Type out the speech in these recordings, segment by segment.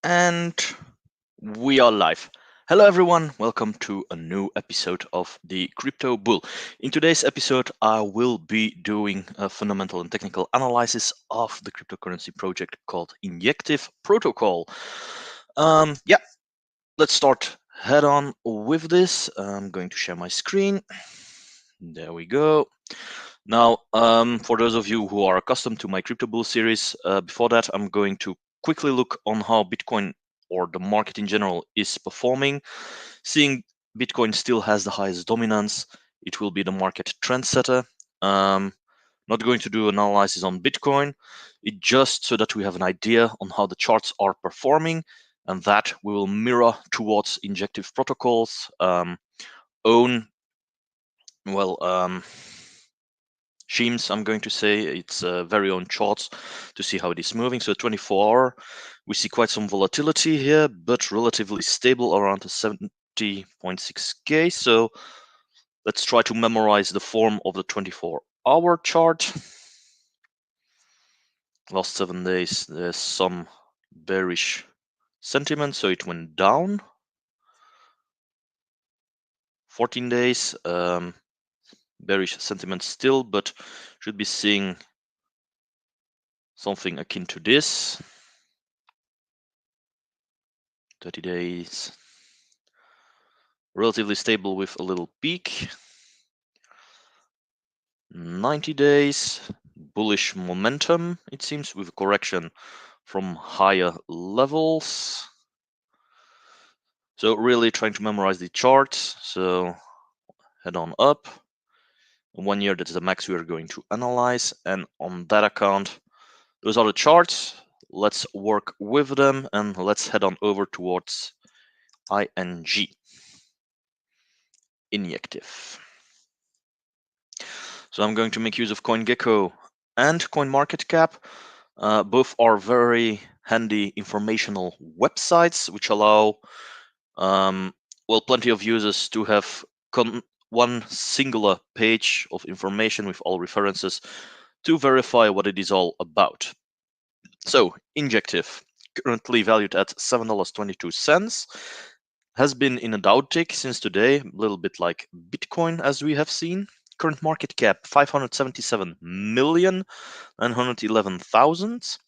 And we are live. Hello, everyone. Welcome to a new episode of the Crypto Bull. In today's episode, I will be doing a fundamental and technical analysis of the cryptocurrency project called INJECTIVE Protocol. Yeah, let's start head on with this. I'm going to share my screen. There we go. Now, for those of you who are accustomed to my Crypto Bull series, before that, I'm going to quickly look on how Bitcoin or the market in general is performing. Seeing Bitcoin still has the highest dominance, it will be the market trendsetter. Not going to do analysis on Bitcoin, it just so that we have an idea on how the charts are performing, and that we will mirror towards injective protocols, own, schemes, I'm going to say. It's very own charts to see how it is moving. So 24-hour, we see quite some volatility here, but relatively stable around the 70.6K. So let's try to memorize the form of the 24-hour chart. Last 7 days, there's some bearish sentiment, so it went down. 14 days, bearish sentiment still, but should be seeing something akin to this. 30 days, relatively stable with a little peak. 90 days, bullish momentum, it seems, with a correction from higher levels. So really trying to memorize the charts. So head on up. 1 year, that is the max we are going to analyze. And on that account, those are the charts. Let's work with them and let's head on over towards INJ, Injective. So I'm going to make use of CoinGecko and CoinMarketCap. Both are very handy informational websites which allow plenty of users to have one singular page of information with all references to verify what it is all about. So Injective, currently valued at $7.22, has been in a downtick since today, a little bit like Bitcoin as we have seen. Current market cap 577,911,000.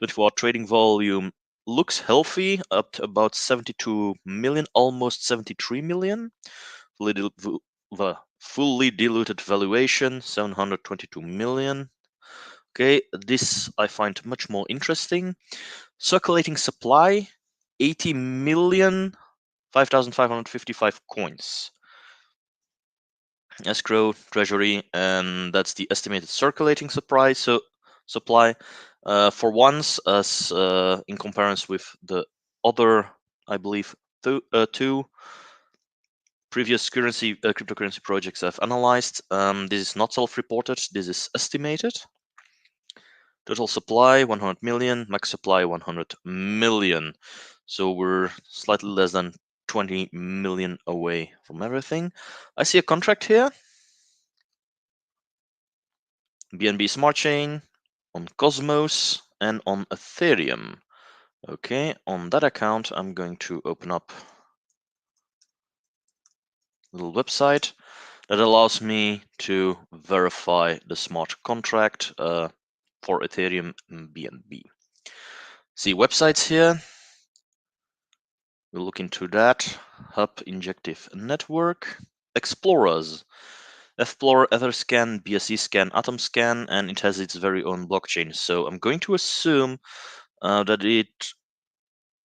24-hour trading volume looks healthy, up to about 72 million, almost 73 million. Fully diluted valuation 722 million. Okay, this I find much more interesting. Circulating supply 80 million, 5,555 coins. Escrow, treasury, and that's the estimated circulating supply. So supply for once, as in comparison with the other, I believe, two previous cryptocurrency projects I've analyzed. This is not self-reported. This is estimated. Total supply 100 million, max supply 100 million. So we're slightly less than 20 million away from everything. I see a contract here. BNB Smart Chain, on Cosmos, and on Ethereum. Okay, on that account, I'm going to open up a little website that allows me to verify the smart contract for Ethereum and BNB. See websites here. We'll look into that. Hub Injective Network. Explorers. Explorer, Etherscan, BSC Scan, Atom Scan, and it has its very own blockchain. So I'm going to assume that it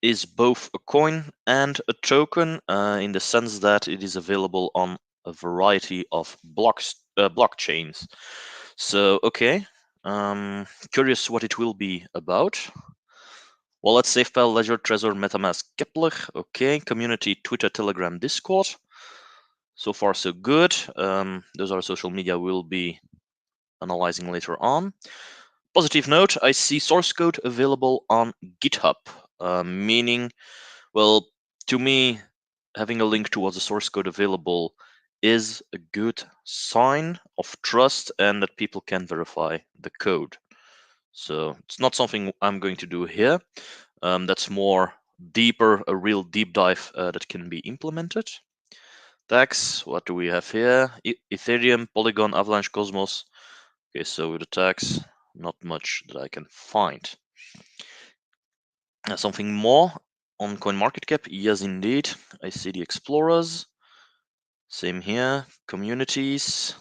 is both a coin and a token in the sense that it is available on a variety of blockchains. So, okay, curious what it will be about. Wallet, SafePal, Ledger, Trezor, MetaMask, Kepler. Okay, community, Twitter, Telegram, Discord. So far, so good. Those are social media we'll be analyzing later on. Positive note, I see source code available on GitHub, meaning, well, to me, having a link towards the source code available is a good sign of trust and that people can verify the code. So it's not something I'm going to do here. That's more a real deep dive that can be implemented. Tags, what do we have here? Ethereum, Polygon, Avalanche, Cosmos. Okay, so with the tags, not much that I can find. Something more on CoinMarketCap? Yes, indeed. I see the explorers. Same here. Communities.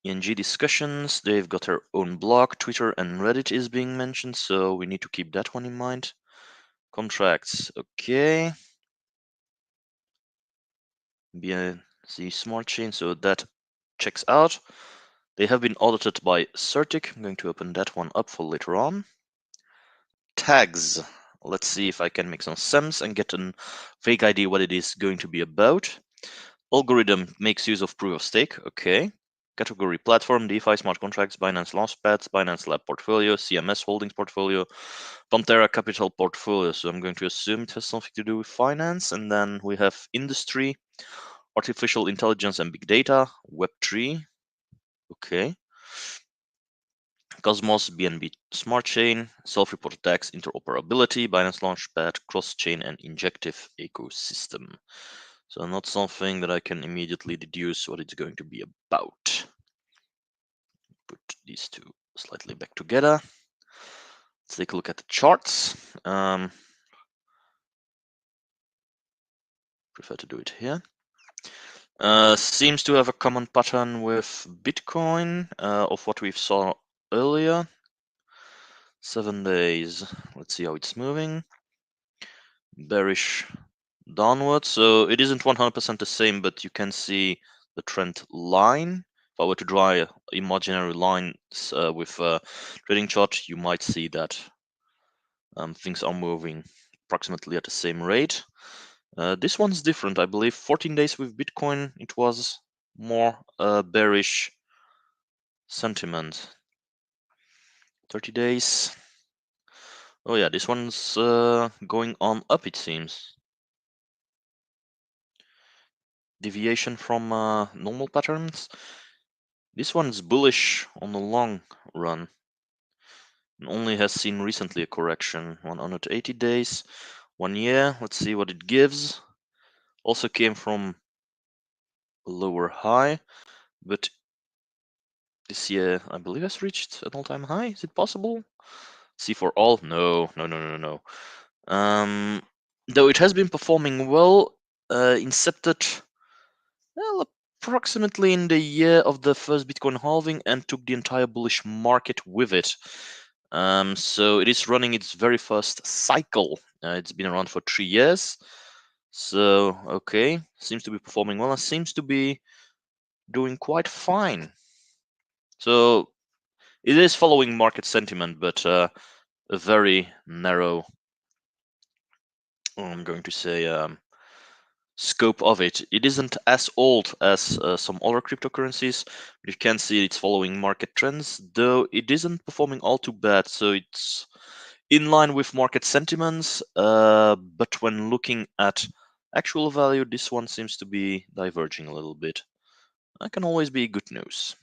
INJ discussions. They've got their own blog. Twitter and Reddit is being mentioned, so we need to keep that one in mind. Contracts. Okay. BNC Smart Chain. So that checks out. They have been audited by Certic. I'm going to open that one up for later on. Tags. Let's see if I can make some sense and get a vague idea what it is going to be about. Algorithm makes use of proof of stake. Okay. Category platform, DeFi, smart contracts, Binance Launchpad, Binance Lab portfolio, CMS Holdings portfolio, Pantera Capital portfolio. So I'm going to assume it has something to do with finance. And then we have industry, artificial intelligence and big data, Web3. Okay. Cosmos, BNB Smart Chain, self-reported tax, interoperability, Binance Launchpad, cross-chain, and injective ecosystem. So not something that I can immediately deduce what it's going to be about. Put these two slightly back together. Let's take a look at the charts. Prefer to do it here. Seems to have a common pattern with Bitcoin of what we saw earlier. 7 days. Let's see how it's moving. Bearish downward. So it isn't 100% the same, but you can see the trend line. If I were to draw imaginary lines with a trading chart, you might see that things are moving approximately at the same rate. This one's different. I believe 14 days with Bitcoin, it was more bearish sentiment. 30 days. Oh yeah, this one's going on up, it seems. Deviation from normal patterns. This one's bullish on the long run. And only has seen recently a correction. 180 days, 1 year. Let's see what it gives. Also came from a lower high, but this year I believe has reached an all-time high. Is it possible? See for all? No, no, no, no, no. Though it has been performing well, incepted well, approximately in the year of the first Bitcoin halving and took the entire bullish market with it. So it is running its very first cycle. It's been around for 3 years. So, okay, seems to be performing well and seems to be doing quite fine. So it is following market sentiment, but a very narrow, I'm going to say, scope of it. It isn't as old as some other cryptocurrencies. You can see it's following market trends, though it isn't performing all too bad. So it's in line with market sentiments, but when looking at actual value, this one seems to be diverging a little bit. That can always be good news.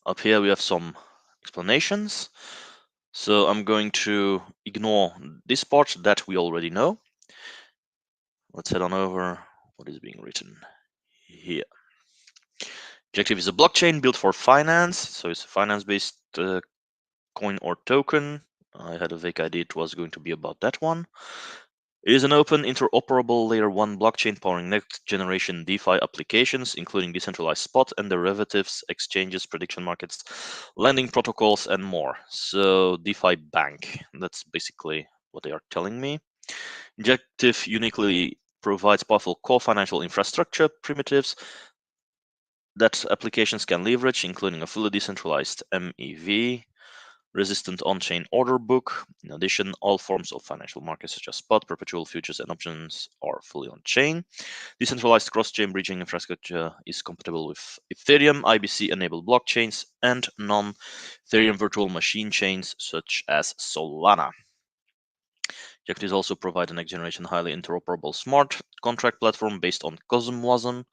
Up here we have some explanations. So I'm going to ignore this part that we already know. Let's head on over what is being written here. Injective is a blockchain built for finance, so it's a finance-based coin or token. I had a vague idea it was going to be about that one. It is an open, interoperable Layer 1 blockchain powering next-generation DeFi applications, including decentralized spot and derivatives, exchanges, prediction markets, lending protocols, and more. So DeFi Bank, that's basically what they are telling me. Injective uniquely provides powerful core financial infrastructure primitives that applications can leverage, including a fully decentralized MEV, resistant on-chain order book. In addition, all forms of financial markets such as spot, perpetual futures, and options are fully on-chain. Decentralized cross-chain bridging infrastructure is compatible with Ethereum, IBC-enabled blockchains, and non-Ethereum virtual machine chains such as Solana. Injective also provide a next-generation highly interoperable smart contract platform based on Cosmos,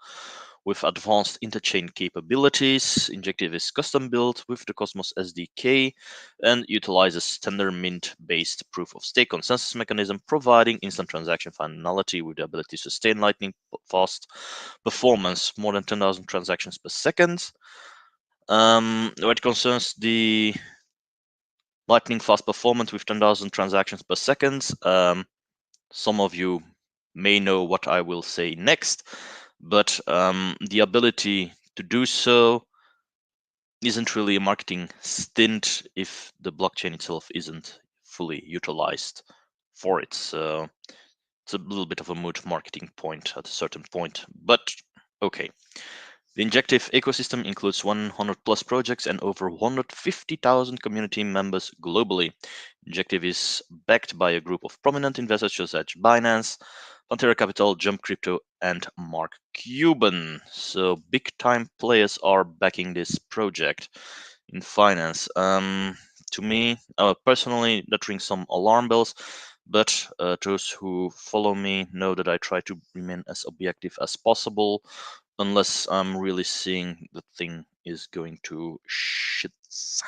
with advanced interchain capabilities. Injective is custom built with the Cosmos SDK and utilizes standard mint-based proof-of-stake consensus mechanism, providing instant transaction finality with the ability to sustain lightning-fast performance, more than 10,000 transactions per second. What concerns the lightning-fast performance with 10,000 transactions per second, some of you may know what I will say next, but the ability to do so isn't really a marketing stint if the blockchain itself isn't fully utilized for it. So it's a little bit of a moot marketing point at a certain point, but okay. The Injective ecosystem includes 100 plus projects and over 150,000 community members globally. Injective is backed by a group of prominent investors such as Binance, Pantera Capital, Jump Crypto, and Mark Cuban. So big time players are backing this project in finance. To me, personally, that rings some alarm bells. But those who follow me know that I try to remain as objective as possible, unless I'm really seeing the thing is going to shits.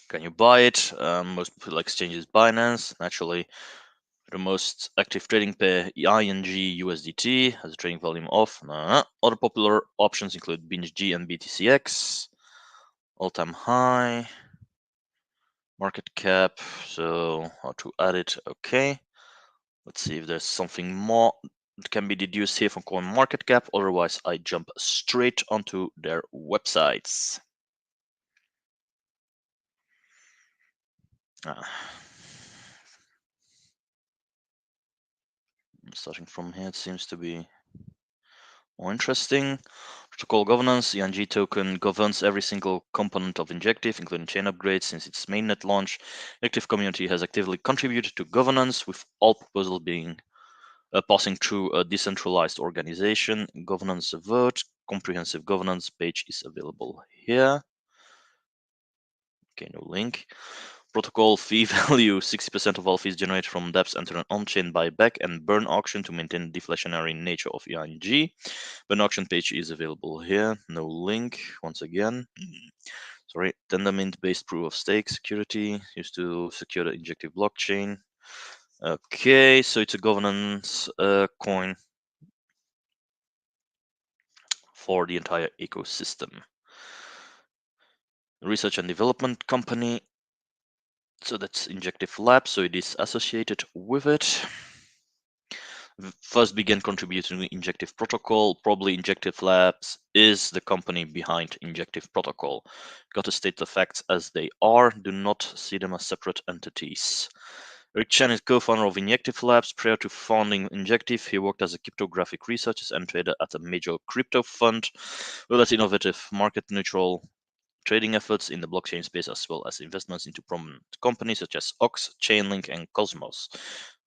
Can you buy it? Most popular exchange is Binance. Naturally, the most active trading pair INJ USDT has a trading volume of. Other popular options include BINJ and BTCX. All-time high. Market cap. So how to add it? Okay. Let's see if there's something more that can be deduced here from CoinMarketCap. Otherwise, I jump straight onto their websites. Starting from here, it seems to be more interesting. Protocol governance. The INJ token governs every single component of Injective, including chain upgrades. Since its mainnet launch, the Injective community has actively contributed to governance, with all proposals being passing through a decentralized organization. Governance vote. Comprehensive governance page is available here. Okay, no link. Protocol fee value: 60% of all fees generated from dApps enter an on-chain buyback and burn auction to maintain the deflationary nature of INJ. Burn auction page is available here. No link. Once again. Sorry. Tendermint-based proof of stake security used to secure the Injective blockchain. Okay, so it's a governance coin for the entire ecosystem. Research and development company. So that's Injective Labs, so it is associated with it. First began contributing to Injective Protocol. Probably Injective Labs is the company behind Injective Protocol. Got to state the facts as they are. Do not see them as separate entities. Rick Chen is co-founder of Injective Labs. Prior to founding Injective, he worked as a cryptographic researcher and trader at a major crypto fund. Well, that's innovative, market-neutral trading efforts in the blockchain space, as well as investments into prominent companies such as Ox, Chainlink, and Cosmos.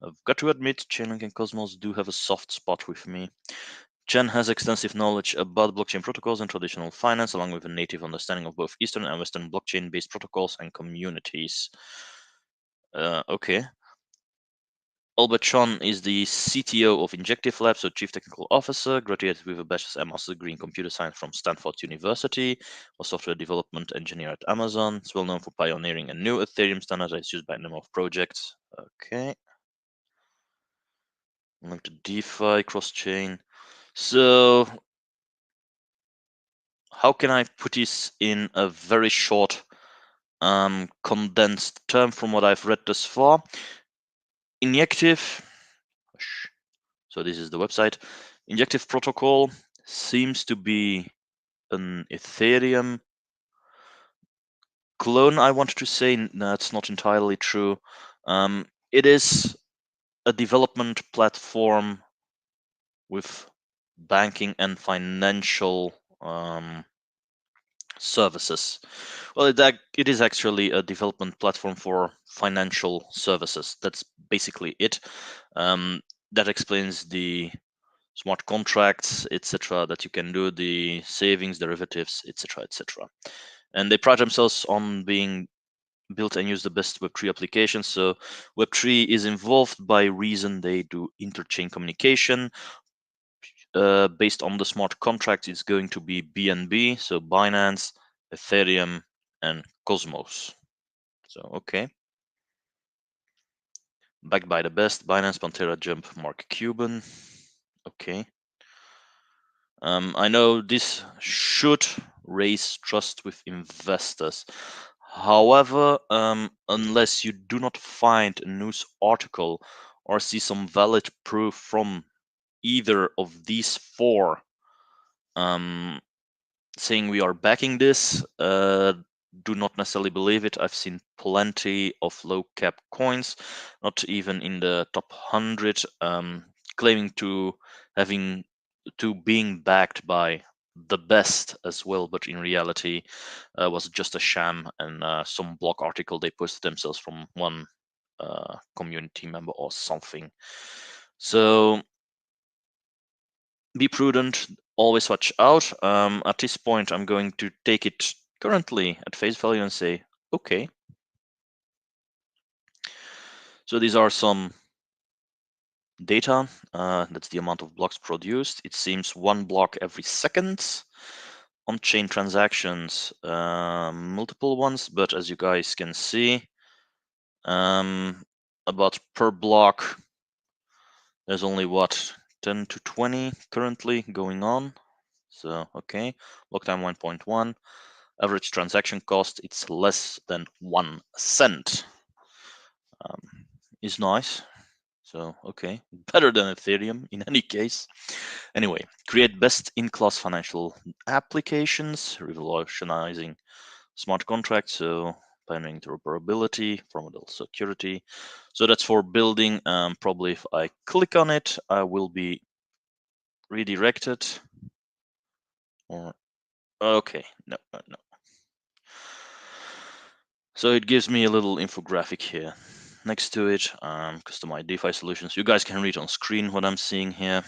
I've got to admit, Chainlink and Cosmos do have a soft spot with me. Chen has extensive knowledge about blockchain protocols and traditional finance, along with a native understanding of both Eastern and Western blockchain-based protocols and communities. Okay. Albert Chon is the CTO of Injective Labs, so Chief Technical Officer, graduated with a bachelor's and master's degree in computer science from Stanford University, was software development engineer at Amazon. It's well known for pioneering a new Ethereum standard that is used by a number of projects. Okay. Link to DeFi, cross-chain. So how can I put this in a very short, condensed term from what I've read thus far? Injective, so this is the website. Injective protocol seems to be an Ethereum clone, I want to say. That's not entirely true. It is a development platform with banking and financial services. Well, it is actually a development platform for financial services. That's basically it. That explains the smart contracts, etc., that you can do, the savings, derivatives, etc., etc. And they pride themselves on being built and use the best Web3 applications. So Web3 is involved by reason they do interchain communication. based on the smart contracts, it's going to be BNB, so Binance, Ethereum, and Cosmos. So, okay. Backed by the best, Binance, Pantera, Jump, Mark Cuban. Okay. I know this should raise trust with investors. However, unless you do not find a news article or see some valid proof from either of these four saying we are backing this, do not necessarily believe it. I've seen plenty of low cap coins, not even in the top 100, claiming to being backed by the best as well, but in reality was just a sham and some blog article they posted themselves from one community member or something. So be prudent, always watch out. At this point, I'm going to take it currently at face value and say, okay. So these are some data. That's the amount of blocks produced. It seems one block every second. On-chain transactions, multiple ones, but as you guys can see, about per block, there's only what, 10 to 20 currently going on. So, okay, block time 1.1. Average transaction cost, it's less than 1 cent. Is nice. So, okay, better than Ethereum in any case. Anyway, create best-in-class financial applications, revolutionizing smart contracts, so pioneering interoperability, formidable security. So that's for building. Probably if I click on it, I will be redirected. Or okay, no. So it gives me a little infographic here. Next to it, customized DeFi solutions. You guys can read on screen what I'm seeing here.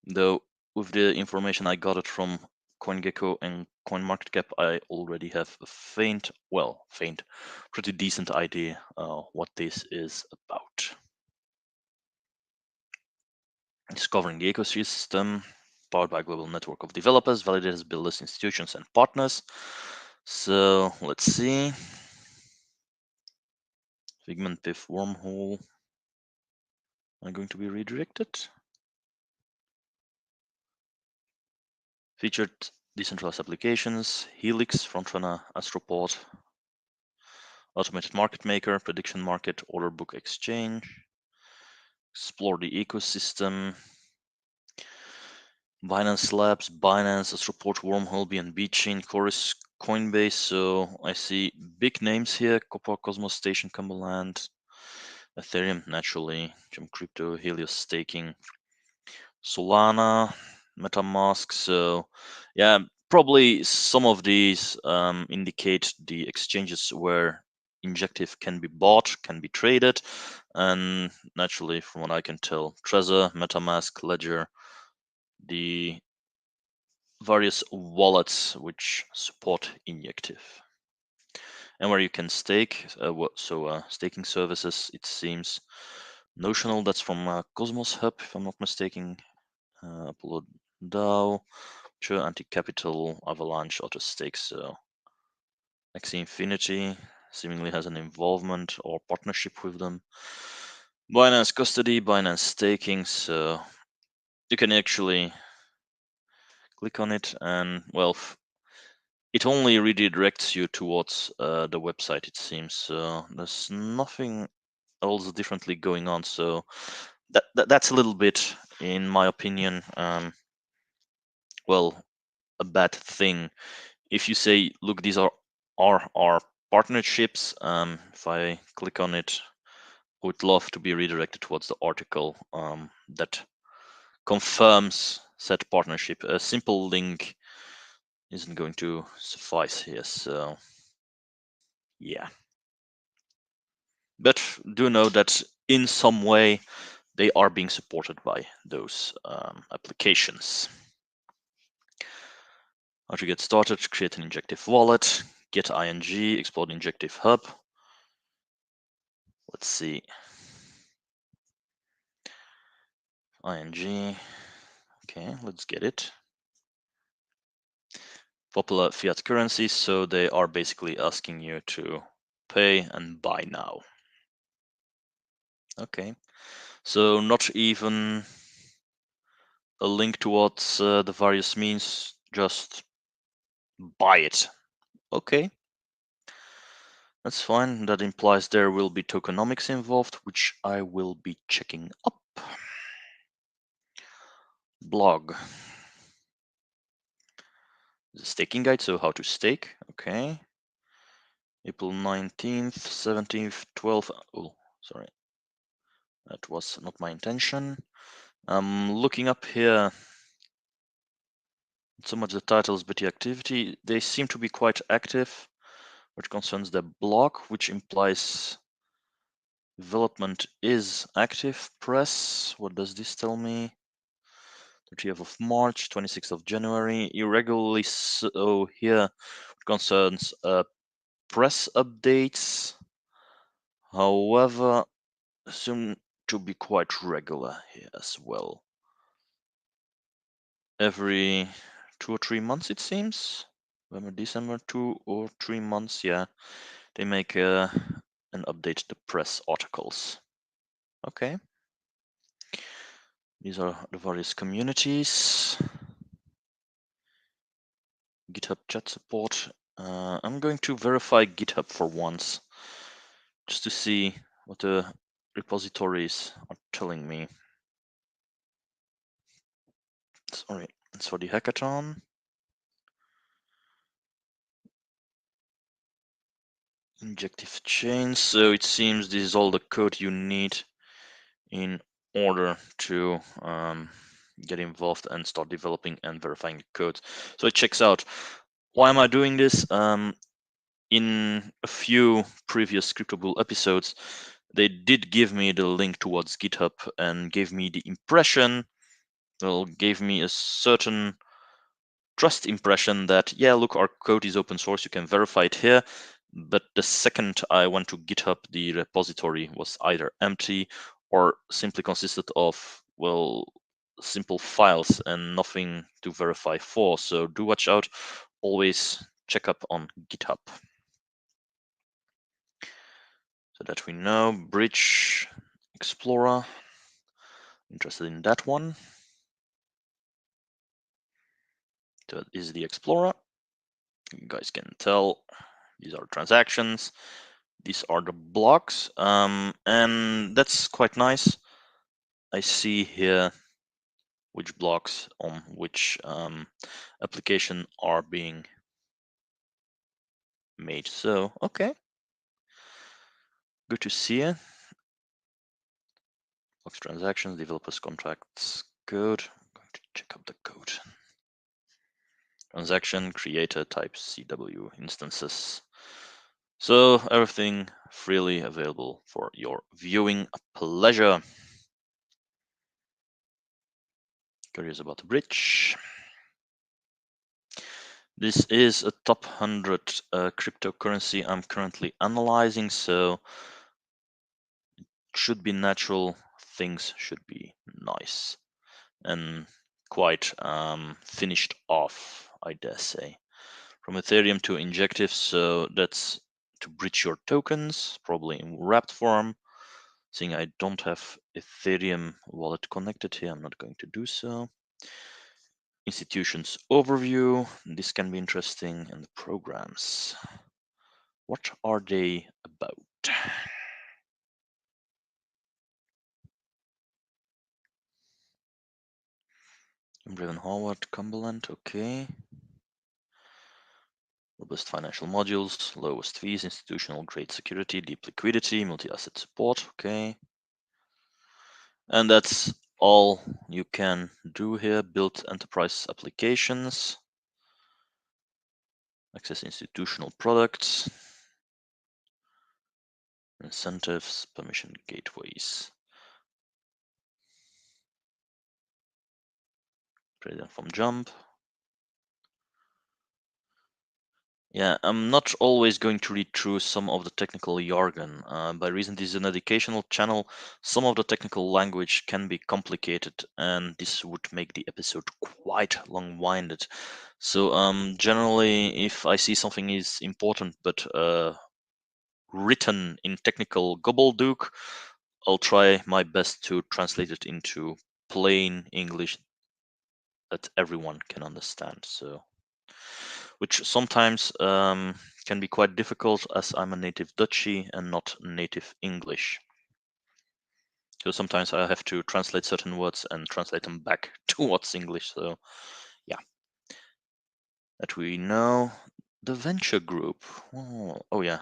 Though with the information I got it from CoinGecko and CoinMarketCap, I already have a pretty decent idea what this is about. Discovering the ecosystem, powered by a global network of developers, validators, builders, institutions, and partners. So let's see. Figment PIF wormhole. Am I going to be redirected? Featured decentralized applications, Helix, Frontrunner, Astroport, automated market maker, prediction market, order book exchange, explore the ecosystem, Binance Labs, Binance, Astroport, Wormhole, BNB Chain, Chorus, Coinbase. So I see big names here: Copper, Cosmos Station, Cumberland, Ethereum, naturally, Gem Crypto, Helios Staking, Solana, MetaMask. So yeah, probably some of these indicate the exchanges where Injective can be bought, can be traded, and naturally, from what I can tell, Trezor, MetaMask, Ledger, the various wallets which support Injective, and where you can stake. Staking services, it seems. Notional, that's from Cosmos Hub, if I'm not mistaken. Apollo DAO, Anti-Capital, Avalanche, Auto Stake. So Axie Infinity seemingly has an involvement or partnership with them. Binance Custody, Binance Staking. So you can actually click on it and, well, it only redirects you towards the website, it seems. So there's nothing else differently going on. So that's a little bit, in my opinion, well, a bad thing. If you say, look, these are our partnerships, if I click on it, I would love to be redirected towards the article that confirms said partnership. A simple link isn't going to suffice here. So yeah. But do know that in some way they are being supported by those applications. How to get started: create an Injective wallet, get ING, explore the Injective hub. Let's see. ING. Okay, let's get it. Popular fiat currencies, so they are basically asking you to pay and buy now. Okay, so not even a link towards the various means, just buy it. Okay, that's fine. That implies there will be tokenomics involved, which I will be checking up. Blog. The staking guide, so how to stake. Okay. April 19th, 17th, 12th. Oh, sorry. That was not my intention. I'm looking up here so much the titles, but the activity, they seem to be quite active, which concerns the blog, which implies development is active. Press, what does this tell me? 30th of March, 26th of January, irregularly so here it concerns press updates. However, seem to be quite regular here as well. Every 2 or 3 months, it seems. November, December, 2 or 3 months. Yeah, they make and update the press articles. Okay. These are the various communities. GitHub chat support. I'm going to verify GitHub for once, just to see what the repositories are telling me. Sorry, it's for the hackathon. Injective chains. So it seems this is all the code you need in order to get involved and start developing and verifying the code. So it checks out. Why am I doing this? In a few previous Crypto episodes, they did give me the link towards GitHub and gave me the impression, well, gave me a certain trust impression that, yeah, look, our code is open source, you can verify it here. But the second I went to GitHub, the repository was either empty or simply consisted of, well, simple files and nothing to verify for. So do watch out, always check up on GitHub. So that we know. Bridge Explorer, interested in that one. That is the Explorer. You guys can tell these are transactions. These are the blocks, and that's quite nice. I see here which blocks on which application are being made. So, okay, good to see you. Blocks, transactions, developers, contracts, code. I'm going to check up the code. Transaction, creator, type CW, instances. So everything freely available for your viewing pleasure. Curious about the bridge. This is a top 100 cryptocurrency I'm currently analyzing, so it should be natural. Things should be nice and quite finished off, I dare say. From Ethereum to Injective, so that's to bridge your tokens, probably in wrapped form. Seeing I don't have Ethereum wallet connected here, I'm not going to do so. Institutions overview, this can be interesting, and the programs. What are they about? Driven Howard, Cumberland, okay. Robust financial modules, lowest fees, institutional grade security, deep liquidity, multi-asset support, okay. And that's all you can do here. Build enterprise applications, access institutional products, incentives, permission gateways. Trade from Jump. Yeah, I'm not always going to read through some of the technical jargon. By reason this is an educational channel, some of the technical language can be complicated, and this would make the episode quite long-winded. So, generally, if I see something is important but written in technical gobbledygook, I'll try my best to translate it into plain English that everyone can understand. So, which sometimes can be quite difficult as I'm a native Dutchy and not native English. So sometimes I have to translate certain words and translate them back towards English. So yeah, that we know. The venture group. Oh yeah.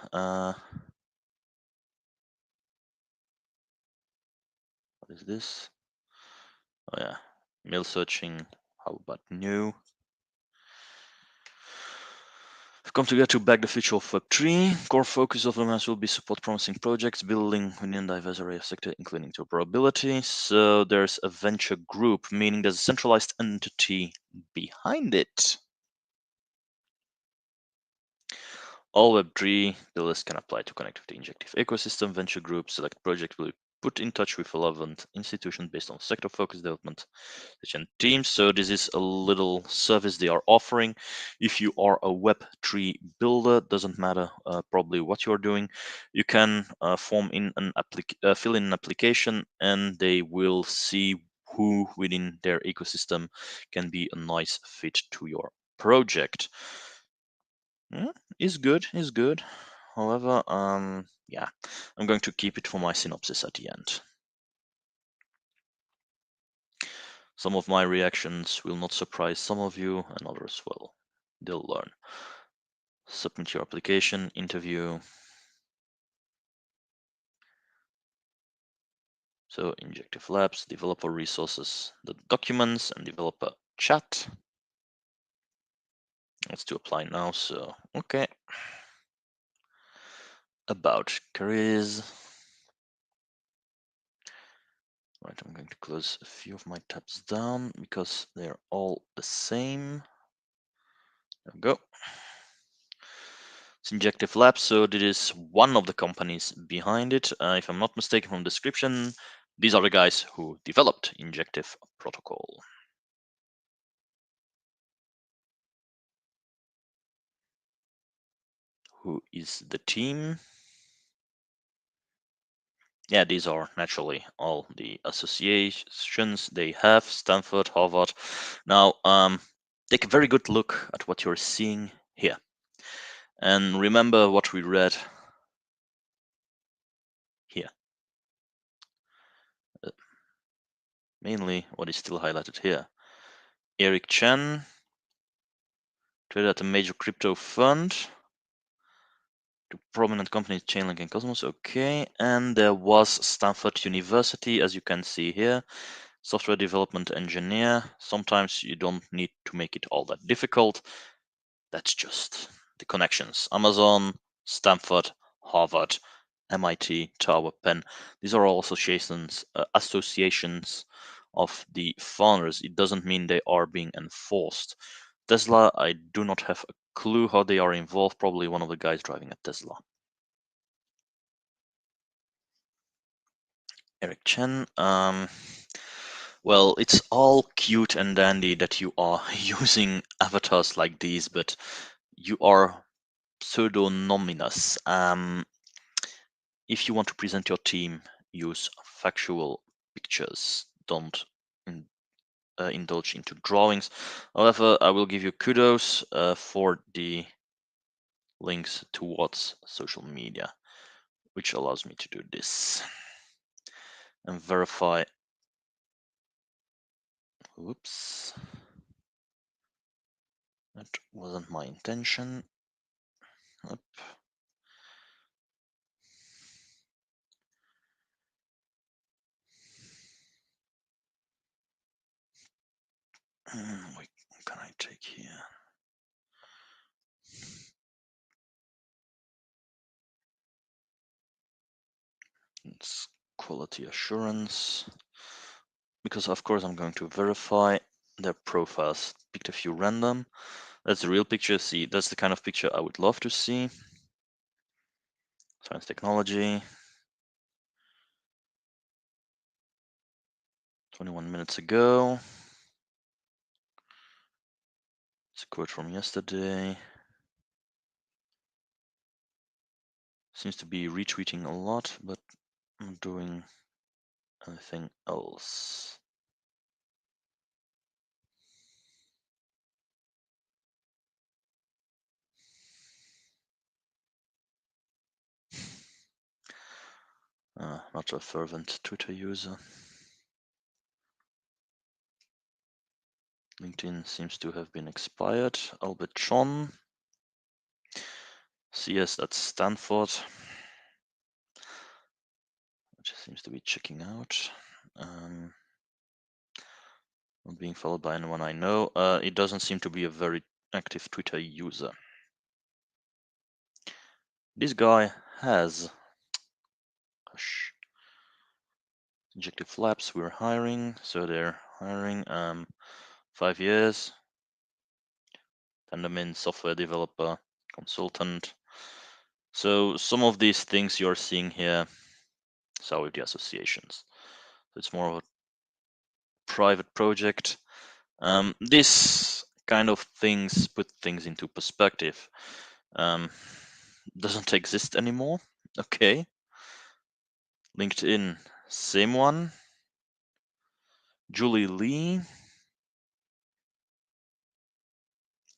What is this? Oh yeah, mail searching. How about new? We've come together to back the future of Web3. Core focus of the mass will be support promising projects, building within a diverse array of sector, including interoperability. So there's a venture group, meaning there's a centralized entity behind it. All Web3 builders can apply to connect with the Injective ecosystem. Venture group select project will be put in touch with relevant institutions based on sector focused development and teams. So this is a little service they are offering. If you are a Web3 builder, doesn't matter probably what you're doing, you can fill in an application, and they will see who within their ecosystem can be a nice fit to your project. Is good, is good. However, yeah, I'm going to keep it for my synopsis at the end. Some of my reactions will not surprise some of you, and others will. They'll learn. Submit your application, interview. So, Injective Labs, developer resources, the documents, and developer chat. Let's do apply now. So, okay. About careers. Right, I'm going to close a few of my tabs down because they're all the same. There we go. It's Injective Labs, so this is one of the companies behind it. If I'm not mistaken from description, these are the guys who developed Injective Protocol. Who is the team? Yeah, these are naturally all the associations they have, Stanford, Harvard. Now, take a very good look at what you're seeing here. And remember what we read here. Mainly what is still highlighted here. Eric Chen, traded at a major crypto fund. To prominent companies, Chainlink and Cosmos, okay. And there was Stanford University, as you can see here. Software development engineer. Sometimes you don't need to make it all that difficult. That's just the connections. Amazon, Stanford, Harvard, MIT, Tower, Penn. These are all associations of the founders. It doesn't mean they are being enforced. Tesla, I do not have a clue how they are involved. Probably one of the guys driving a Tesla. Eric Chen. Well, it's all cute and dandy that you are using avatars like these, but you are pseudonymous. If you want to present your team, use factual pictures. Don't indulge into drawings. However, I will give you kudos for the links towards social media, which allows me to do this and verify. Whoops. That wasn't my intention. Up. What can I take here? It's quality assurance. Because of course I'm going to verify their profiles. Picked a few random. That's the real picture. See, that's the kind of picture I would love to see. Science technology. 21 minutes ago. It's a quote from yesterday. Seems to be retweeting a lot, but not doing anything else. Not a fervent Twitter user. LinkedIn seems to have been expired. Albert John. CS at Stanford. Which seems to be checking out. Not being followed by anyone I know. It doesn't seem to be a very active Twitter user. This guy has. Gosh. Injective Labs, we're hiring, so they're hiring 5 years. Tendermint, software developer, consultant. So some of these things you're seeing here, so with the associations. So it's more of a private project. This kind of things put things into perspective. Doesn't exist anymore. Okay. LinkedIn, same one. Julie Lee,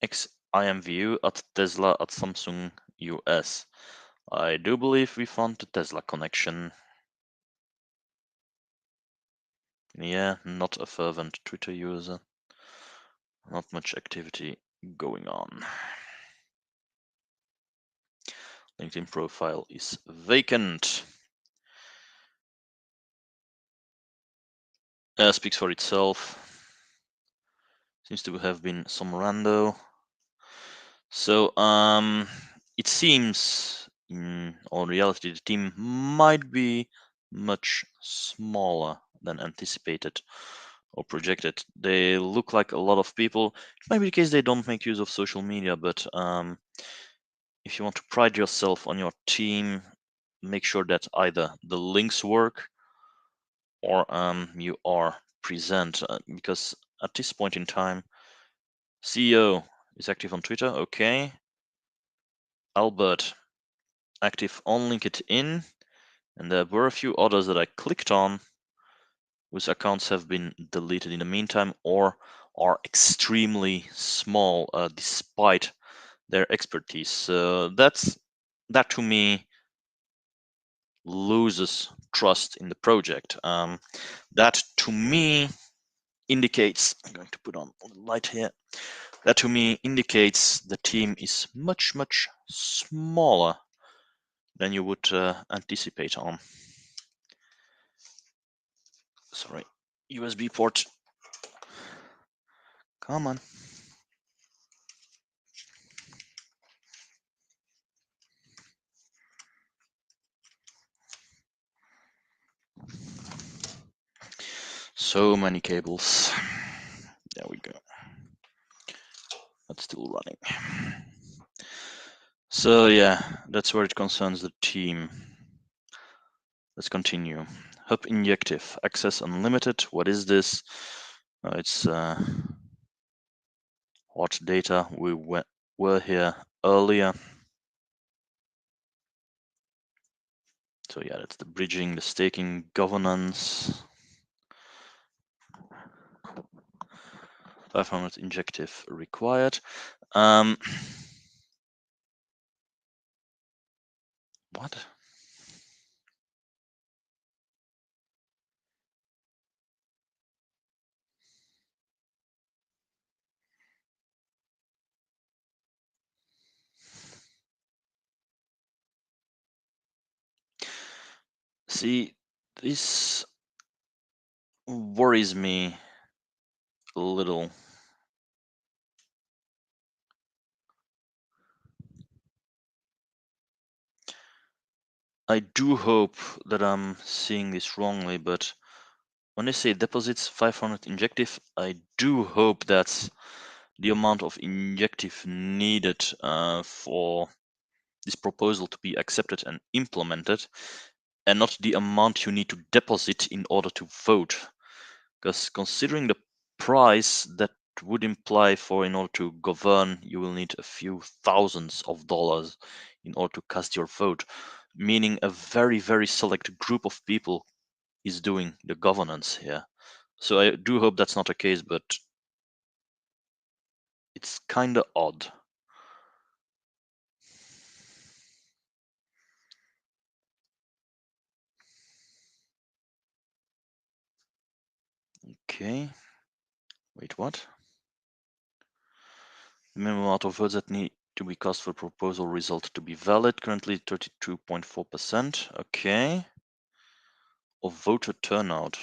ex-IMVU at Tesla at Samsung US. I do believe we found the Tesla connection. Yeah, not a fervent Twitter user. Not much activity going on. LinkedIn profile is vacant. Speaks for itself. Seems to have been some rando. So it seems in all reality the team might be much smaller than anticipated or projected. They look like a lot of people. It might be the case they don't make use of social media, but if you want to pride yourself on your team, make sure that either the links work or you are present, because at this point in time, CEO is active on Twitter. Okay. Albert, active on LinkedIn, and there were a few others that I clicked on whose accounts have been deleted in the meantime or are extremely small despite their expertise. So that to me loses trust in the project. That to me indicates, I'm going to put on a light here, that to me indicates the team is much smaller than you would anticipate on. Sorry, USB port. Come on. So many cables. There we go. That's still running. So yeah, that's where it concerns the team. Let's continue. Hub Injective, access unlimited. What is this? It's hot data. We were here earlier. So yeah, that's the bridging, the staking, governance. 500 injective required. What? See, this worries me a little. I do hope that I'm seeing this wrongly, but when they say deposits 500 injective, I do hope that's the amount of injective needed for this proposal to be accepted and implemented, and not the amount you need to deposit in order to vote. Because considering the price that would imply for in order to govern, you will need a few thousands of dollars in order to cast your vote, meaning a very, very select group of people is doing the governance here. So I do hope that's not the case, but it's kind of odd. Okay. Wait, what? The minimum amount of votes that need to be cast for proposal result to be valid, currently 32.4%. Okay. Of voter turnout.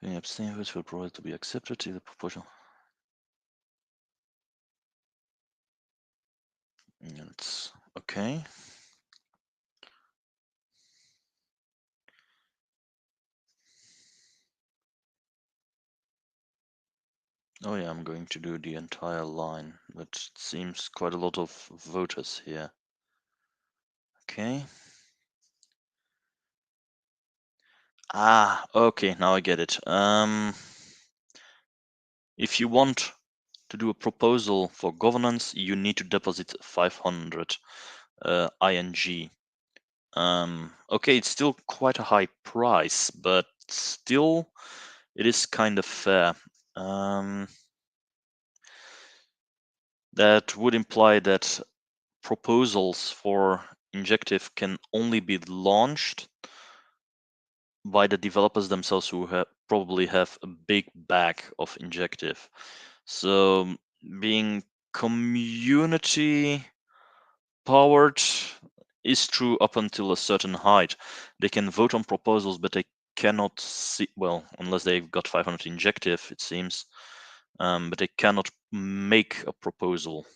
Any abstaining votes for proposal to be accepted if the proposal. It's okay. Oh yeah, I'm going to do the entire line, but it seems quite a lot of voters here. Okay. Ah, okay, now I get it. If you want to do a proposal for governance, you need to deposit 500 ING. Okay, it's still quite a high price, but still it is kind of fair. That would imply that proposals for Injective can only be launched by the developers themselves who probably have a big bag of Injective. So being community powered is true up until a certain height. They can vote on proposals, but they cannot see, well, unless they've got 500 Injective, it seems, but they cannot make a proposal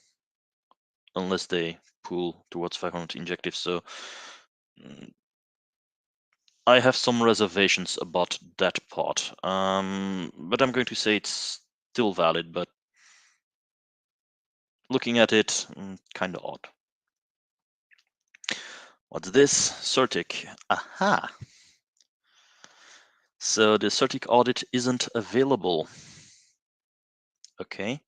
unless they pull towards 500 Injective. So I have some reservations about that part, but I'm going to say it's still valid, but looking at it, kind of odd. What's this? Certic. Aha! So the Certic audit isn't available. Okay.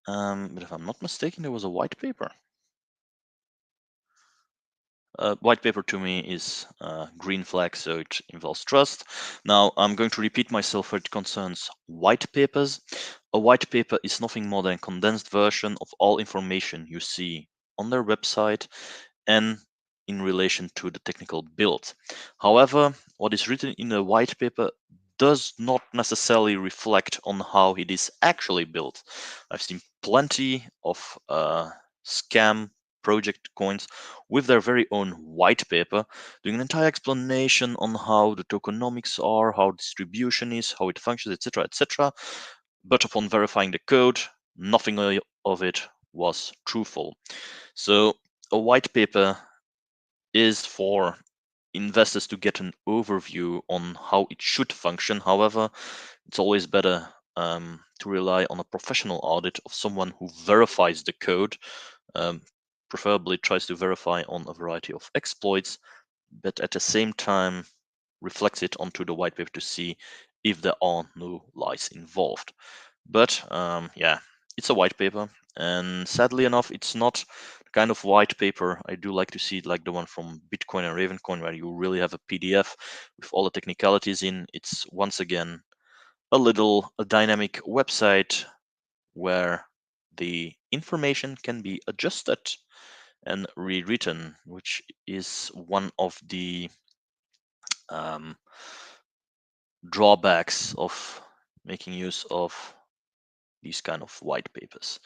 But if I'm not mistaken, there was a white paper. White paper to me is green flag, so it involves trust. Now, I'm going to repeat myself where it concerns white papers. A white paper is nothing more than a condensed version of all information you see on their website and in relation to the technical build. However, what is written in a white paper does not necessarily reflect on how it is actually built. I've seen plenty of scam project coins with their very own white paper, doing an entire explanation on how the tokenomics are, how distribution is, how it functions, etc., etc. But upon verifying the code, nothing of it was truthful. So a white paper is for investors to get an overview on how it should function. However, it's always better to rely on a professional audit of someone who verifies the code, preferably tries to verify on a variety of exploits, but at the same time reflects it onto the white paper to see if there are no lies involved. But yeah, it's a white paper, and sadly enough, it's not the kind of white paper I do like to see, like the one from Bitcoin and Ravencoin, where you really have a PDF with all the technicalities in. It's once again a dynamic website where the information can be adjusted and rewritten, which is one of the um, drawbacks of making use of these kind of white papers.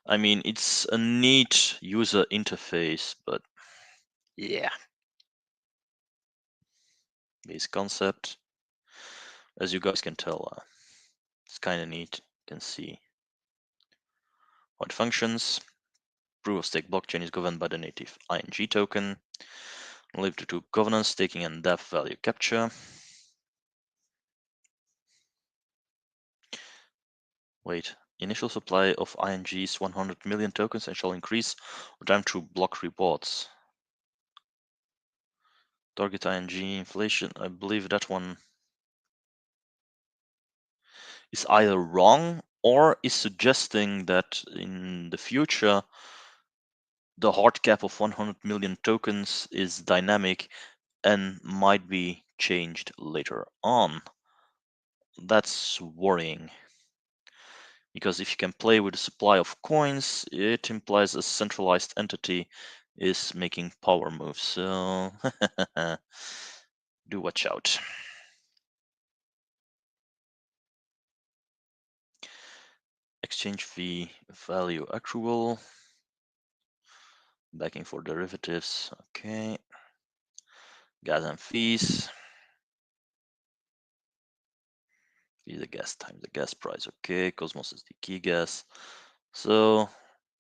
I mean, it's a neat user interface, but yeah, base concept, as you guys can tell, it's kind of neat. You can see how it functions. Proof of stake blockchain is governed by the native ING token, related to governance, staking, and depth value capture. Wait. Initial supply of ING's 100 million tokens and shall increase over time through block rewards. Target ING inflation. I believe that one is either wrong or is suggesting that in the future the hard cap of 100 million tokens is dynamic and might be changed later on. That's worrying, because if you can play with the supply of coins, it implies a centralized entity is making power moves. So do watch out. Exchange fee value accrual. Backing for derivatives. Okay. Gas and fees. Fee the gas times the gas price. Okay. Cosmos is the key gas. So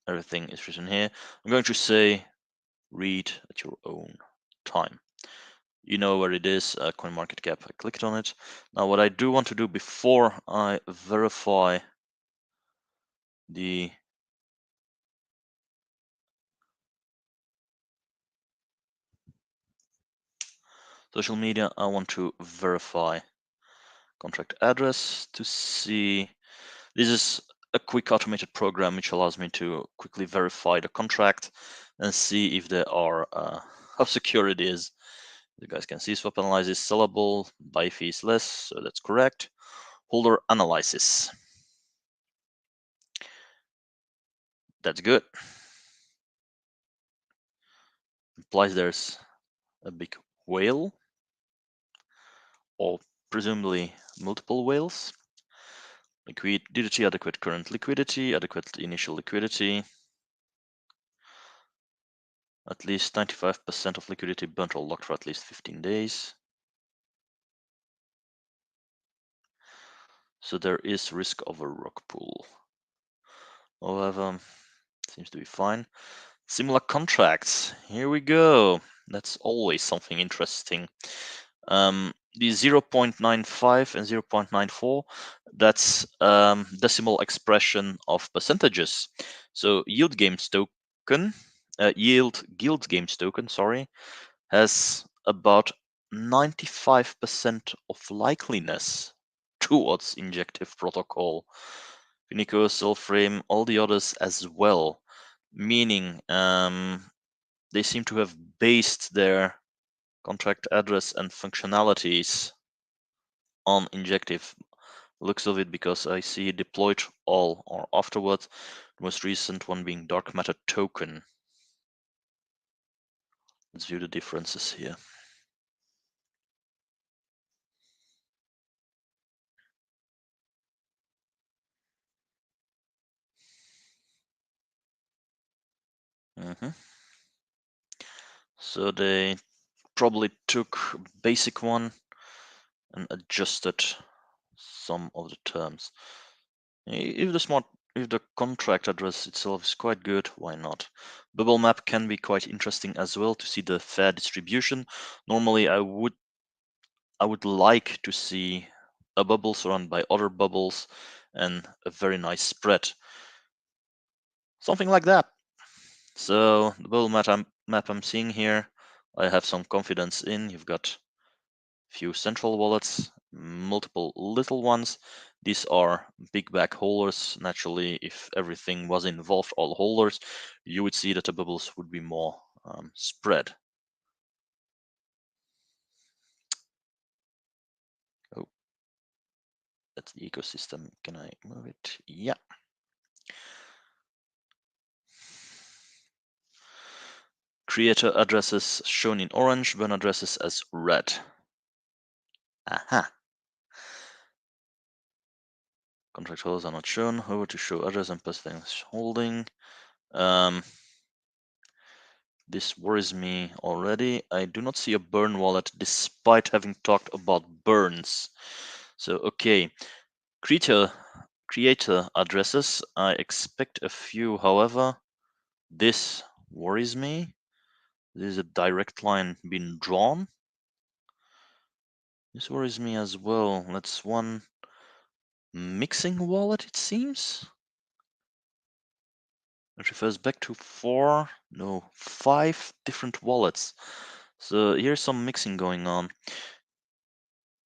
everything is written here. I'm going to say read at your own time. You know where it is, CoinMarketCap. I clicked on it. Now what I do want to do before I verify the social media, I want to verify contract address to see. This is a quick automated program which allows me to quickly verify the contract and see if there are how secure it is. You guys can see swap analysis sellable, buy fees less, so that's correct. Holder analysis. That's good. Implies there's a big whale, or presumably multiple whales. Liquidity, adequate current liquidity, adequate initial liquidity. At least 95% of liquidity burnt or locked for at least 15 days. So there is risk of a rock pool. However, seems to be fine. Similar contracts. Here we go. That's always something interesting. The 0.95 and 0.94, that's decimal expression of percentages. So yield games token, yield guild games token, sorry, has about 95% of likeliness towards injective protocol. Finico, Soulframe, all the others as well, meaning they seem to have based their contract address and functionalities on injective. Looks of it, because I see deployed all or afterwards, the most recent one being dark matter token. Let's view the differences here. So they probably took basic one and adjusted some of the terms. If the contract address itself is quite good, why not? Bubble map can be quite interesting as well to see the fair distribution. Normally I would like to see a bubble surrounded by other bubbles and a very nice spread. Something like that. So the bubble map I'm seeing here, I have some confidence in. You've got few central wallets, multiple little ones. These are big back holders. Naturally, if everything was involved, all holders, you would see that the bubbles would be more spread. Oh, that's the ecosystem. Can I move it? Yeah. Creator addresses shown in orange, burn addresses as red. Aha. Contract holders are not shown. However, to show address and person holding. This worries me already. I do not see a burn wallet despite having talked about burns. So, okay. Creator addresses. I expect a few, however. This worries me. This is a direct line being drawn. This worries me as well. That's one mixing wallet, it seems. It refers back to 5 different wallets. So here's some mixing going on.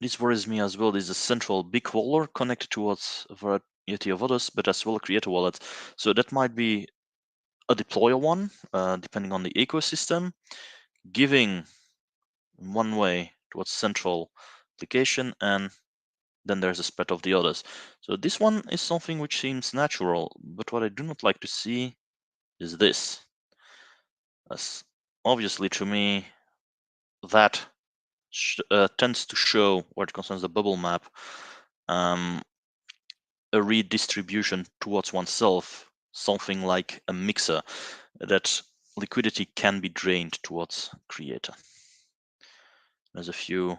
This worries me as well. There's a central big wallet connected towards a variety of others, but as well a creator wallet. So that might be a deployer one, depending on the ecosystem, giving one way towards central application, and then there's a spread of the others. So this one is something which seems natural, but what I do not like to see is this. As obviously to me, that tends to show, where it concerns the bubble map, um, a redistribution towards oneself, something like a mixer, that liquidity can be drained towards creator. There's a few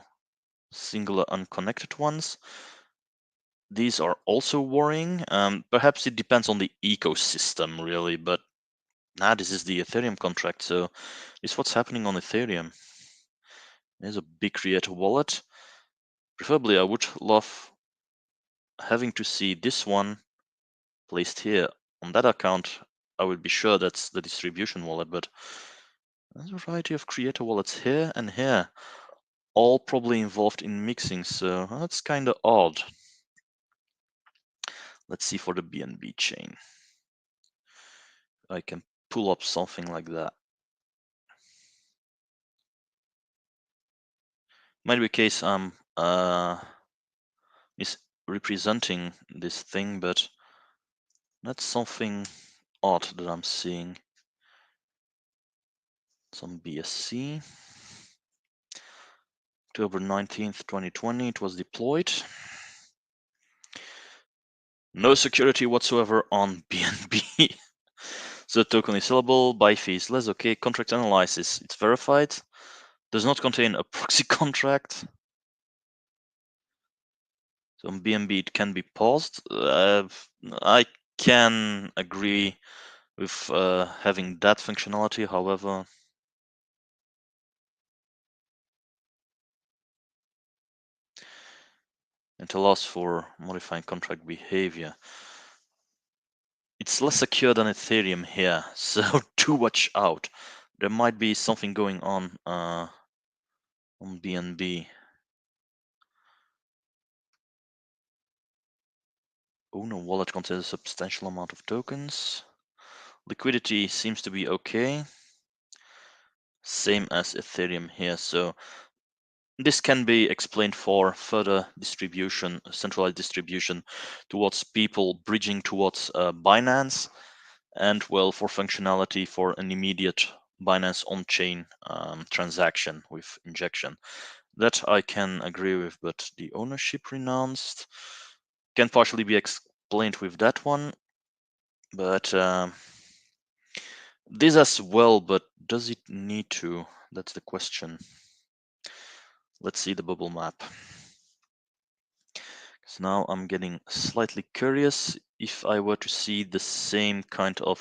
singular unconnected ones. These are also worrying. Perhaps it depends on the ecosystem, really, but this is the Ethereum contract, so this is what's happening on Ethereum. There's a big creator wallet. Preferably, I would love having to see this one placed here. On that account, I would be sure that's the distribution wallet, but there's a variety of creator wallets here and here, all probably involved in mixing, so that's kind of odd. Let's see for the BNB chain. I can pull up something like that. Might be a case I'm misrepresenting this thing, but that's something odd that I'm seeing. Some BSC. October 19th, 2020, it was deployed. No security whatsoever on BNB. So token is sellable, buy fee is less. Okay, contract analysis, it's verified. Does not contain a proxy contract. So on BNB it can be paused. I can agree with having that functionality, however, it allows for modifying contract behavior. It's less secure than Ethereum here, so do watch out. There might be something going on BNB. Owner wallet contains a substantial amount of tokens. Liquidity seems to be okay. Same as Ethereum here, so this can be explained for further distribution, centralized distribution towards people bridging towards Binance, and well, for functionality for an immediate Binance on-chain transaction with injection. That I can agree with, but the ownership renounced can partially be explained with that one, but this as well, but does it need to? That's the question. Let's see the bubble map. So now I'm getting slightly curious if I were to see the same kind of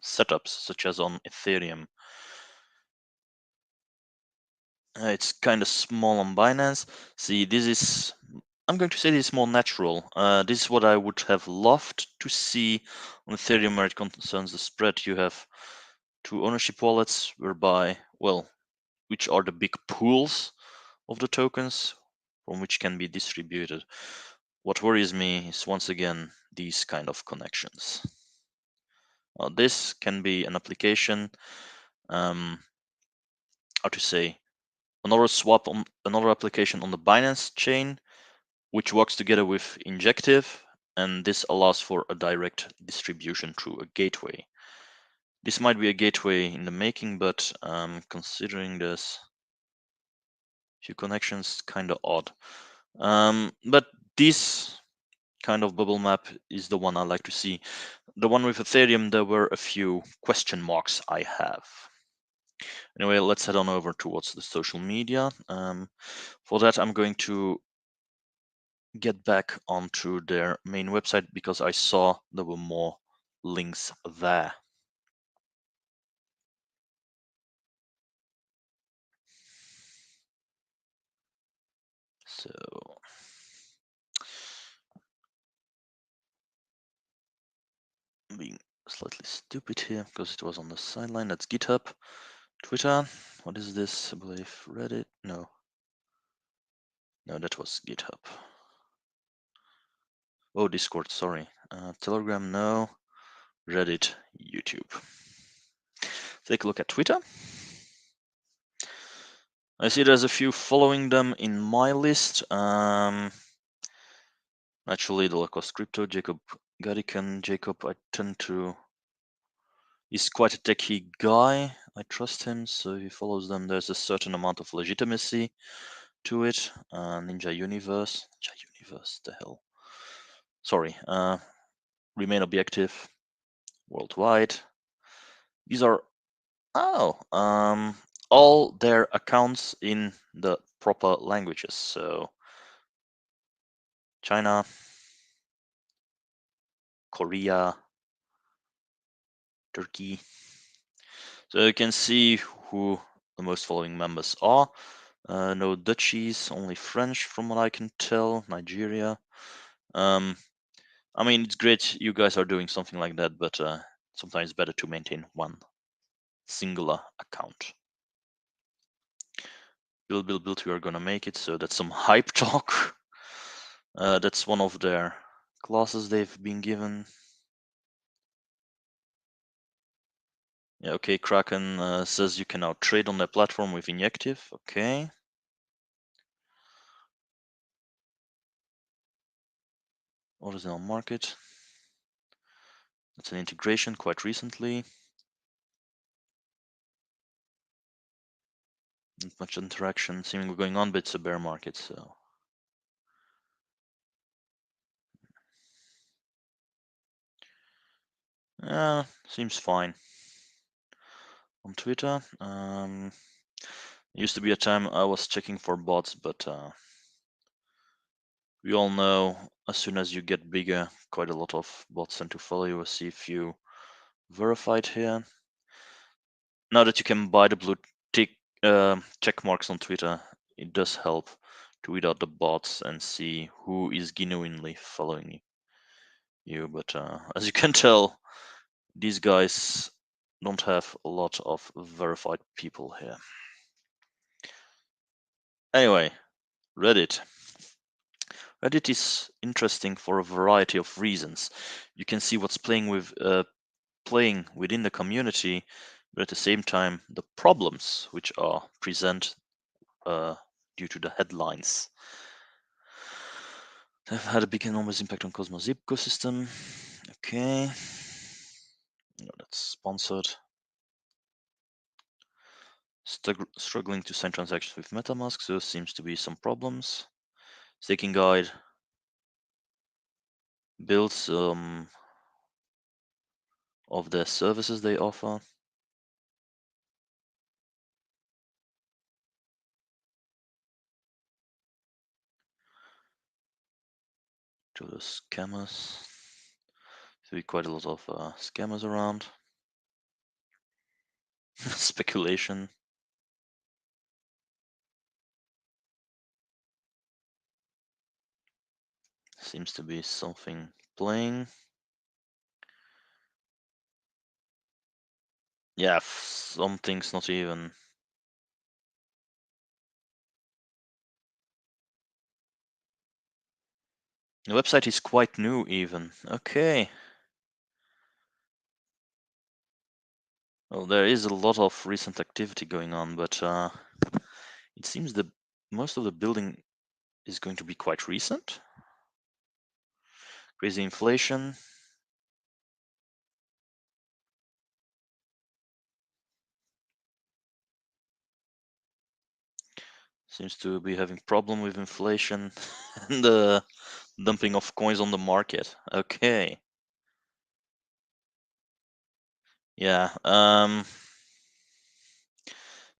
setups, such as on Ethereum. It's kind of small on Binance. See, this is, I'm going to say this is more natural. This is what I would have loved to see on Ethereum where it concerns the spread. You have 2 ownership wallets whereby, well, which are the big pools of the tokens from which can be distributed. What worries me is once again these kind of connections. This can be an application, how to say, another swap on another application on the Binance chain, which works together with Injective, and this allows for a direct distribution through a gateway. This might be a gateway in the making, but considering this few connections, kind of odd. But this kind of bubble map is the one I like to see. The one with Ethereum, there were a few question marks I have. Anyway, let's head on over towards the social media. For that, I'm going to get back onto their main website because I saw there were more links there. So being slightly stupid here because it was on the sideline. That's GitHub. Twitter. What is this? I believe Reddit. No. No, that was GitHub. Oh, Discord. Sorry. Telegram. No. Reddit. YouTube. Take a look at Twitter. I see there's a few following them in my list. Actually, the Locust Crypto, Jacob Gadican. Jacob, I tend to. He's quite a techie guy. I trust him, so if he follows them, there's a certain amount of legitimacy to it. Ninja Universe. The hell. Sorry. Remain objective. Worldwide. These are all their accounts in the proper languages. So China, Korea, Turkey. So you can see who the most following members are. No Dutchies, only French from what I can tell. Nigeria. I mean, it's great you guys are doing something like that, but sometimes it's better to maintain one singular account. Build, we are gonna make it. So that's some hype talk. That's one of their classes they've been given. Yeah, okay, Kraken says you can now trade on their platform with Injective. Okay. What is on market? It's an integration quite recently. Not much interaction seemingly going on, but it's a bear market, so. Seems fine. On Twitter, used to be a time I was checking for bots, but we all know as soon as you get bigger, quite a lot of bots tend to follow you. I see a few verified here. Now that you can buy the blue tick check marks on Twitter, it does help to weed out the bots and see who is genuinely following you. But as you can tell, these guys don't have a lot of verified people here. Anyway, Reddit. Reddit is interesting for a variety of reasons. You can see what's playing within the community, but at the same time, the problems which are present due to the headlines. They've had a big enormous impact on Cosmos ecosystem. Okay. No, that's sponsored. Struggling to sign transactions with MetaMask, so seems to be some problems. Staking guide builds of the services they offer. To the scammers. There'll be quite a lot of scammers around. Speculation. Seems to be something playing. Yeah, some things not even. The website is quite new even. Okay. Well, there is a lot of recent activity going on, but it seems that most of the building is going to be quite recent. Crazy inflation. Seems to be having problem with inflation and the dumping of coins on the market. Okay. Yeah.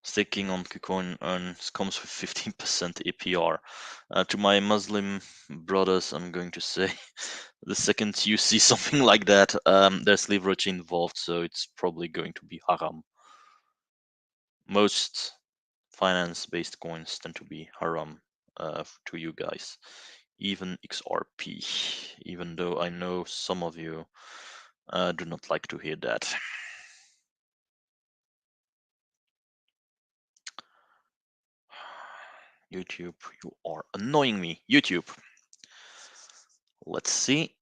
Staking on KuCoin comes with 15% APR. To my Muslim brothers, I'm going to say, the second you see something like that, there's leverage involved, so it's probably going to be haram. Most finance-based coins tend to be haram to you guys, even XRP. Even though I know some of you I do not like to hear that. YouTube, you are annoying me. YouTube. Let's see.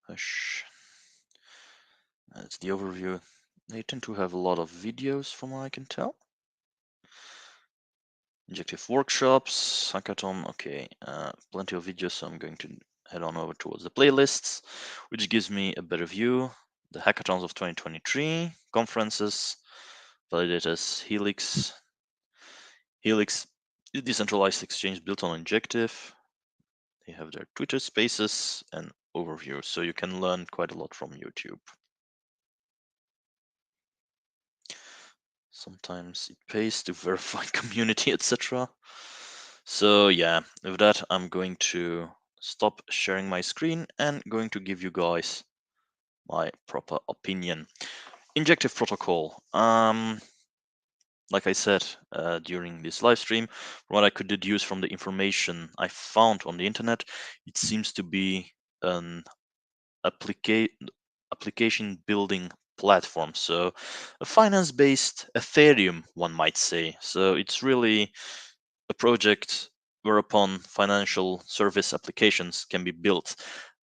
Hush. That's the overview. They tend to have a lot of videos from what I can tell. Injective workshops, hackathon, okay, plenty of videos, so I'm going to head on over towards the playlists, which gives me a better view. The hackathons of 2023, conferences, validators, Helix, a decentralized exchange built on Injective. They have their Twitter spaces and overview, so you can learn quite a lot from YouTube. Sometimes it pays to verify community, etc. So yeah, with that, I'm going to stop sharing my screen and going to give you guys my proper opinion. Injective protocol. Like I said during this live stream, what I could deduce from the information I found on the internet, it seems to be an application building platform. So a finance-based Ethereum, one might say. So it's really a project whereupon financial service applications can be built.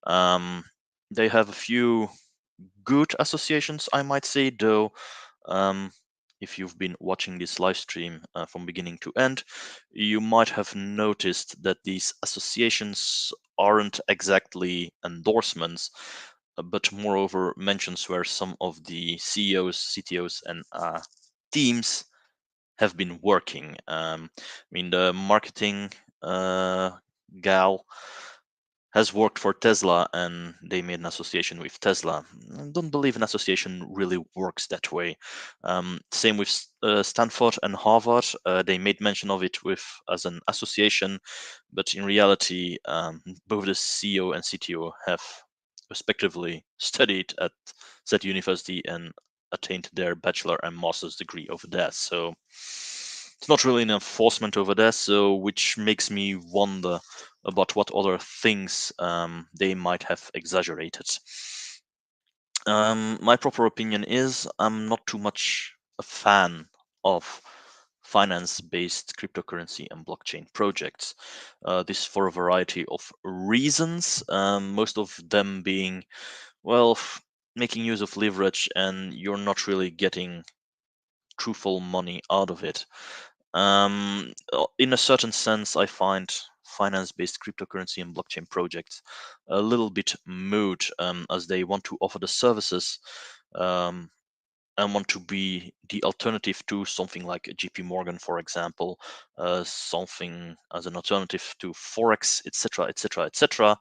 They have a few good associations, I might say, though. If you've been watching this live stream from beginning to end, you might have noticed that these associations aren't exactly endorsements, but moreover mentions where some of the CEOs, CTOs, and teams have been working. I mean, the marketing gal has worked for Tesla and they made an association with Tesla. I don't believe an association really works that way. Same with Stanford and Harvard. They made mention of it with as an association, but in reality, both the CEO and CTO have respectively studied at said university and attained their bachelor and master's degree over there. So it's not really an enforcement over there. So which makes me wonder about what other things they might have exaggerated. My proper opinion is I'm not too much a fan of finance-based cryptocurrency and blockchain projects. This for a variety of reasons, most of them being, well, making use of leverage and you're not really getting truthful money out of it. In a certain sense, I find finance-based cryptocurrency and blockchain projects a little bit moot, as they want to offer the services um, and want to be the alternative to something like a JP Morgan, for example, something as an alternative to Forex, etc., etc., etc.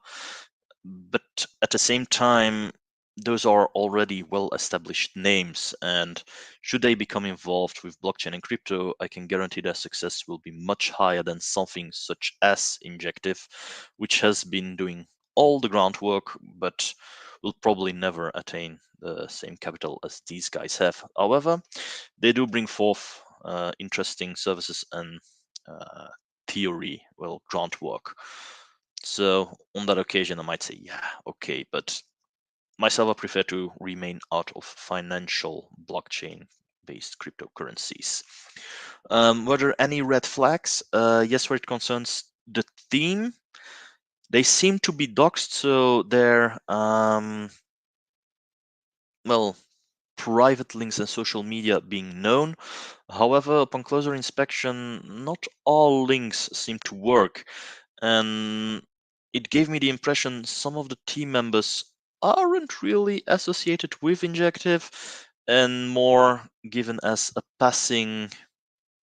But at the same time, those are already well-established names, and should they become involved with blockchain and crypto, I can guarantee their success will be much higher than something such as Injective, which has been doing all the groundwork, but will probably never attain the same capital as these guys have. However, they do bring forth interesting services and theory, well, groundwork. So on that occasion, I might say, yeah, okay, but myself, I prefer to remain out of financial blockchain-based cryptocurrencies. Were there any red flags? Yes, where it concerns the theme, they seem to be doxed, so they're well, private links and social media being known. However, upon closer inspection, not all links seem to work, and it gave me the impression some of the team members aren't really associated with Injective and more given as a passing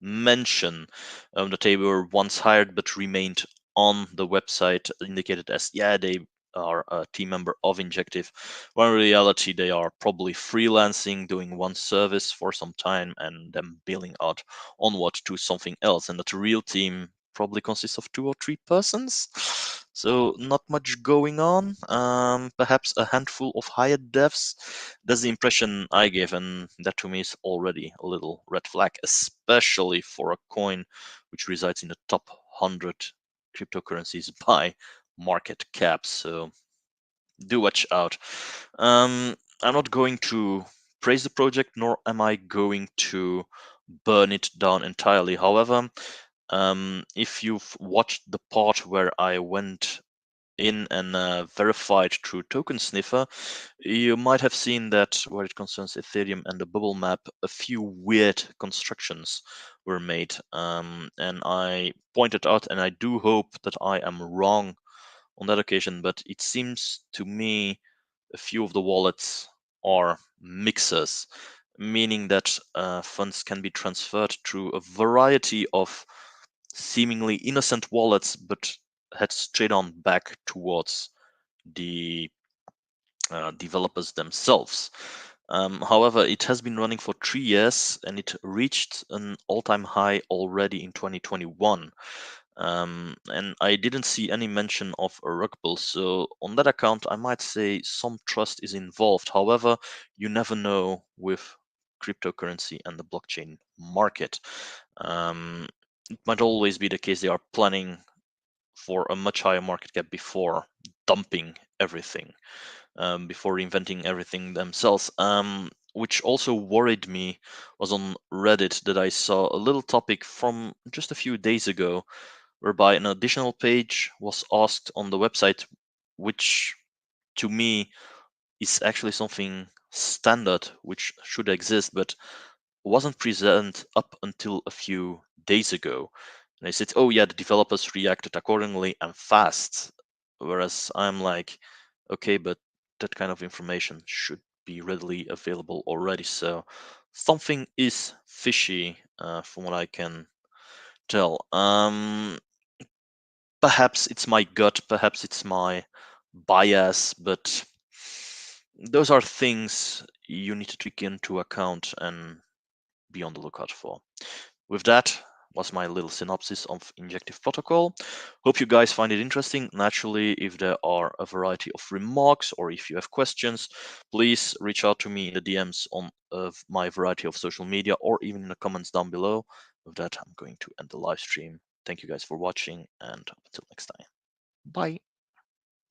mention that they were once hired but remained on the website indicated as, yeah, they are a team member of Injective, when in reality they are probably freelancing, doing one service for some time and then billing out onward to something else, and that the real team probably consists of 2 or 3 persons. So not much going on. Perhaps a handful of hired devs. That's the impression I gave, and that to me is already a little red flag, especially for a coin which resides in the top 100 cryptocurrencies by market cap. So do watch out. I'm not going to praise the project, nor am I going to burn it down entirely. However, if you've watched the part where I went in and verified through Token Sniffer, you might have seen that where it concerns Ethereum and the bubble map, a few weird constructions were made. And I pointed out, and I do hope that I am wrong on that occasion, but it seems to me a few of the wallets are mixers, meaning that funds can be transferred through a variety of seemingly innocent wallets, but head straight on back towards the developers themselves. However, it has been running for 3 years and it reached an all-time high already in 2021. And I didn't see any mention of a rug pull, so on that account, I might say some trust is involved. However, you never know with cryptocurrency and the blockchain market. It might always be the case they are planning for a much higher market cap before dumping everything, before reinventing everything themselves. Which also worried me was on Reddit that I saw a little topic from just a few days ago whereby an additional page was asked on the website, which to me is actually something standard which should exist, but wasn't present up until a few days ago. And I said, oh yeah, the developers reacted accordingly and fast. Whereas I'm like, okay, but that kind of information should be readily available already. So something is fishy from what I can tell. Perhaps it's my gut, perhaps it's my bias, but those are things you need to take into account and be on the lookout for. With that was my little synopsis of Injective Protocol. Hope you guys find it interesting. Naturally, if there are a variety of remarks or if you have questions, please reach out to me in the DMs on my variety of social media or even in the comments down below. With that, I'm going to end the live stream. Thank you guys for watching and until next time. Bye.